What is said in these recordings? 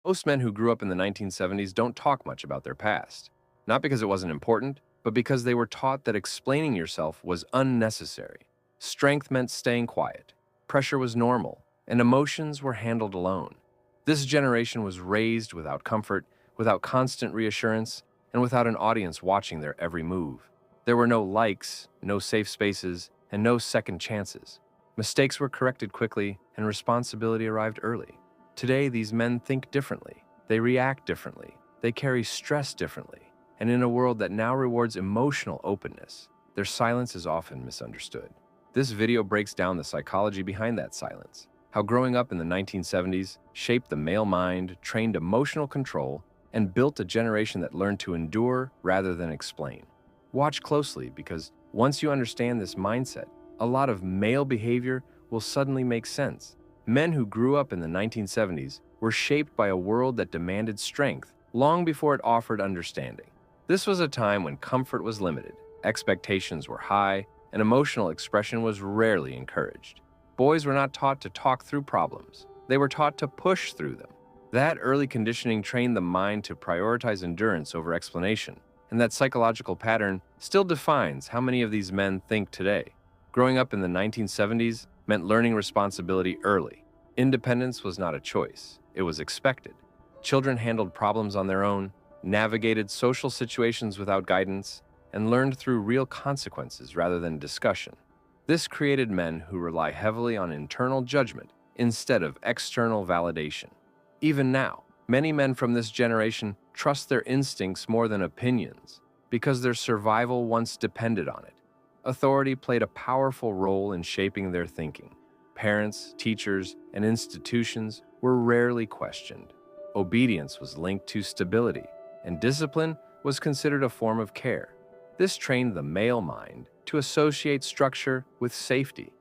Most men who grew up in the 1970s don't talk much about their past. Not because it wasn't important, but because they were taught that explaining yourself was unnecessary. Strength meant staying quiet, pressure was normal, and emotions were handled alone. This generation was raised without comfort, without constant reassurance, and without an audience watching their every move. There were no likes, no safe spaces, and no second chances. Mistakes were corrected quickly, and responsibility arrived early. Today, these men think differently. They react differently. They carry stress differently. And in a world that now rewards emotional openness, their silence is often misunderstood. This video breaks down the psychology behind that silence, how growing up in the 1970s shaped the male mind, trained emotional control, and built a generation that learned to endure rather than explain. Watch closely because once you understand this mindset, a lot of male behavior will suddenly make sense. Men who grew up in the 1970s were shaped by a world that demanded strength long before it offered understanding. This was a time when comfort was limited, expectations were high, and emotional expression was rarely encouraged. Boys were not taught to talk through problems. They were taught to push through them. That early conditioning trained the mind to prioritize endurance over explanation, and that psychological pattern still defines how many of these men think today. Growing up in the 1970s meant learning responsibility early. Independence was not a choice, it was expected. Children handled problems on their own, navigated social situations without guidance, and learned through real consequences rather than discussion. This created men who rely heavily on internal judgment instead of external validation. Even now, many men from this generation trust their instincts more than opinions because their survival once depended on it. Authority played a powerful role in shaping their thinking. Parents, teachers, and institutions were rarely questioned. Obedience was linked to stability, and discipline was considered a form of care. This trained the male mind to associate structure with safety.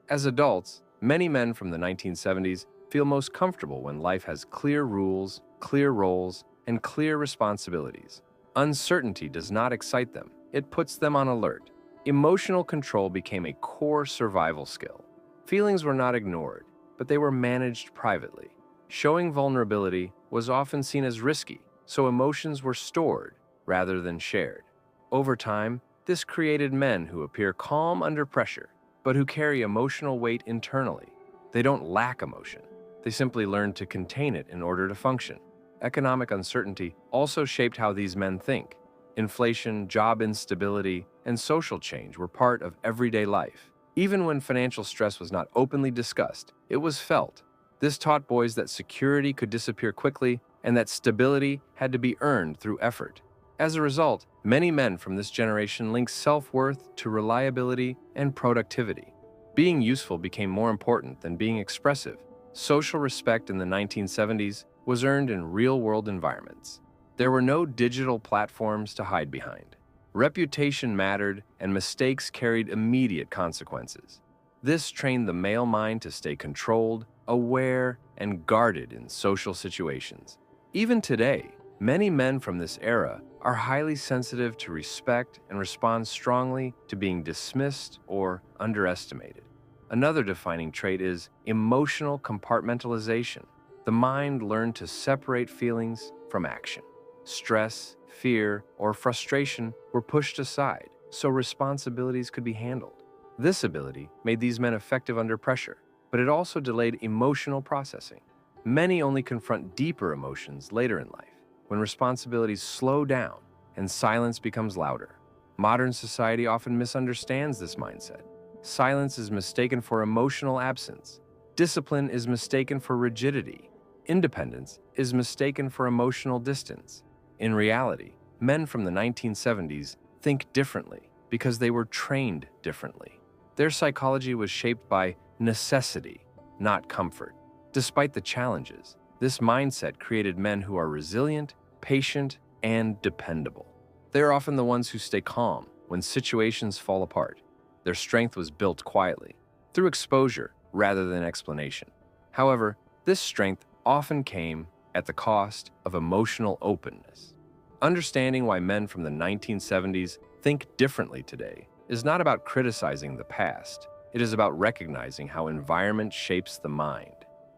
As adults, many men from the 1970s feel most comfortable when life has clear rules, clear roles, and clear responsibilities. Uncertainty does not excite them, it puts them on alert. Emotional control became a core survival skill. Feelings were not ignored, but they were managed privately. Showing vulnerability was often seen as risky, so emotions were stored rather than shared. Over time, this created men who appear calm under pressure, but who carry emotional weight internally. They don't lack emotion. They simply learn to contain it in order to function. Economic uncertainty also shaped how these men think. Inflation, job instability, and social change were part of everyday life. Even when financial stress was not openly discussed, it was felt. This taught boys that security could disappear quickly and that stability had to be earned through effort. As a result, many men from this generation link self-worth to reliability and productivity. Being useful became more important than being expressive. Social respect in the 1970s was earned in real-world environments. There were no digital platforms to hide behind. Reputation mattered, and mistakes carried immediate consequences. This trained the male mind to stay controlled, aware, and guarded in social situations. Even today, many men from this era are highly sensitive to respect and respond strongly to being dismissed or underestimated. Another defining trait is emotional compartmentalization. The mind learned to separate feelings from action. Stress, fear, or frustration were pushed aside so responsibilities could be handled. This ability made these men effective under pressure, but it also delayed emotional processing. Many only confront deeper emotions later in life, when responsibilities slow down and silence becomes louder. Modern society often misunderstands this mindset. Silence is mistaken for emotional absence. Discipline is mistaken for rigidity. Independence is mistaken for emotional distance. In reality, men from the 1970s think differently because they were trained differently. Their psychology was shaped by necessity, not comfort. Despite the challenges, this mindset created men who are resilient, patient, and dependable. They are often the ones who stay calm when situations fall apart. Their strength was built quietly, through exposure rather than explanation. However, this strength often came at the cost of emotional openness. Understanding why men from the 1970s think differently today is not about criticizing the past. It is about recognizing how environment shapes the mind.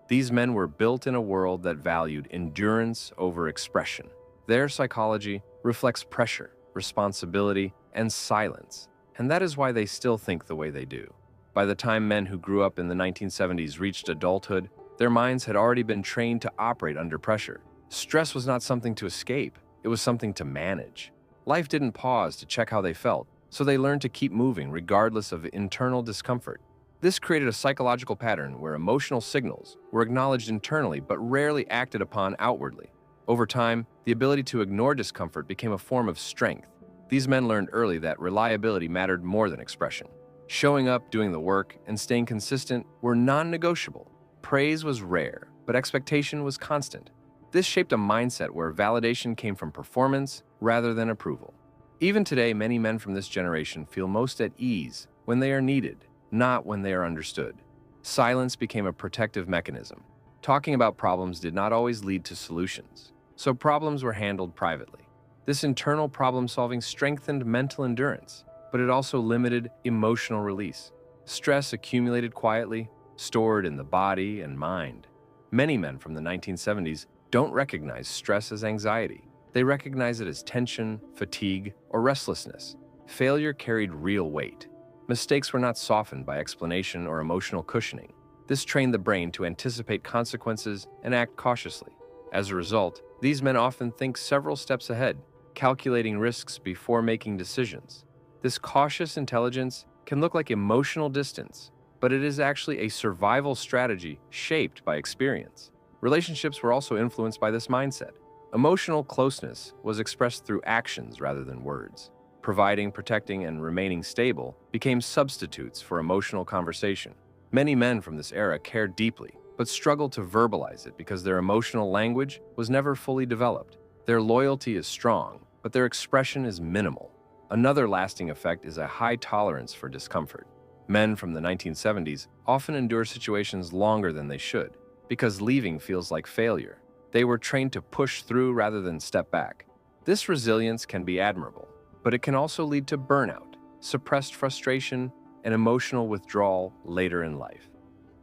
These men were built in a world that valued endurance over expression. Their psychology reflects pressure, responsibility, and silence, and that is why they still think the way they do. By the time men who grew up in the 1970s reached adulthood, their minds had already been trained to operate under pressure. Stress was not something to escape, it was something to manage. Life didn't pause to check how they felt, so they learned to keep moving regardless of internal discomfort. This created a psychological pattern where emotional signals were acknowledged internally but rarely acted upon outwardly. Over time, the ability to ignore discomfort became a form of strength. These men learned early that reliability mattered more than expression. Showing up, doing the work, and staying consistent were non-negotiable. Praise was rare, but expectation was constant. This shaped a mindset where validation came from performance rather than approval. Even today, many men from this generation feel most at ease when they are needed, not when they are understood. Silence became a protective mechanism. Talking about problems did not always lead to solutions, so problems were handled privately. This internal problem-solving strengthened mental endurance, but it also limited emotional release. Stress accumulated quietly, stored in the body and mind. Many men from the 1970s don't recognize stress as anxiety. They recognize it as tension, fatigue, or restlessness. Failure carried real weight. Mistakes were not softened by explanation or emotional cushioning. This trained the brain to anticipate consequences and act cautiously. As a result, these men often think several steps ahead, calculating risks before making decisions. This cautious intelligence can look like emotional distance, but it is actually a survival strategy shaped by experience. Relationships were also influenced by this mindset. Emotional closeness was expressed through actions rather than words. Providing, protecting, and remaining stable became substitutes for emotional conversation. Many men from this era cared deeply, but struggled to verbalize it because their emotional language was never fully developed. Their loyalty is strong, but their expression is minimal. Another lasting effect is a high tolerance for discomfort. Men from the 1970s often endure situations longer than they should, because leaving feels like failure. They were trained to push through rather than step back. This resilience can be admirable, but it can also lead to burnout, suppressed frustration, and emotional withdrawal later in life.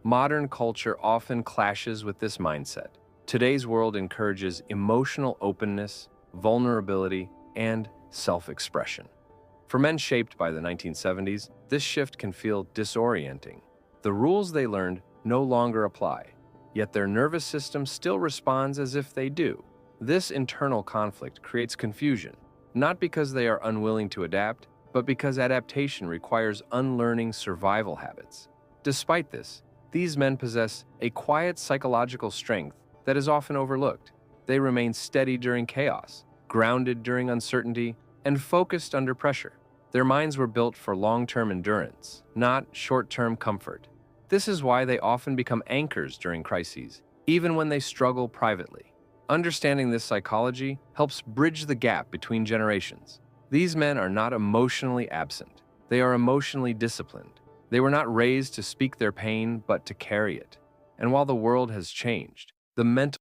Modern culture often clashes with this mindset. Today's world encourages emotional openness, vulnerability, and self-expression. For men shaped by the 1970s, this shift can feel disorienting. The rules they learned no longer apply, yet their nervous system still responds as if they do. This internal conflict creates confusion, not because they are unwilling to adapt, but because adaptation requires unlearning survival habits. Despite this, these men possess a quiet psychological strength that is often overlooked. They remain steady during chaos, grounded during uncertainty, and focused under pressure. Their minds were built for long-term endurance, not short-term comfort. This is why they often become anchors during crises, even when they struggle privately. Understanding this psychology helps bridge the gap between generations. These men are not emotionally absent. They are emotionally disciplined. They were not raised to speak their pain, but to carry it. And while the world has changed, the mental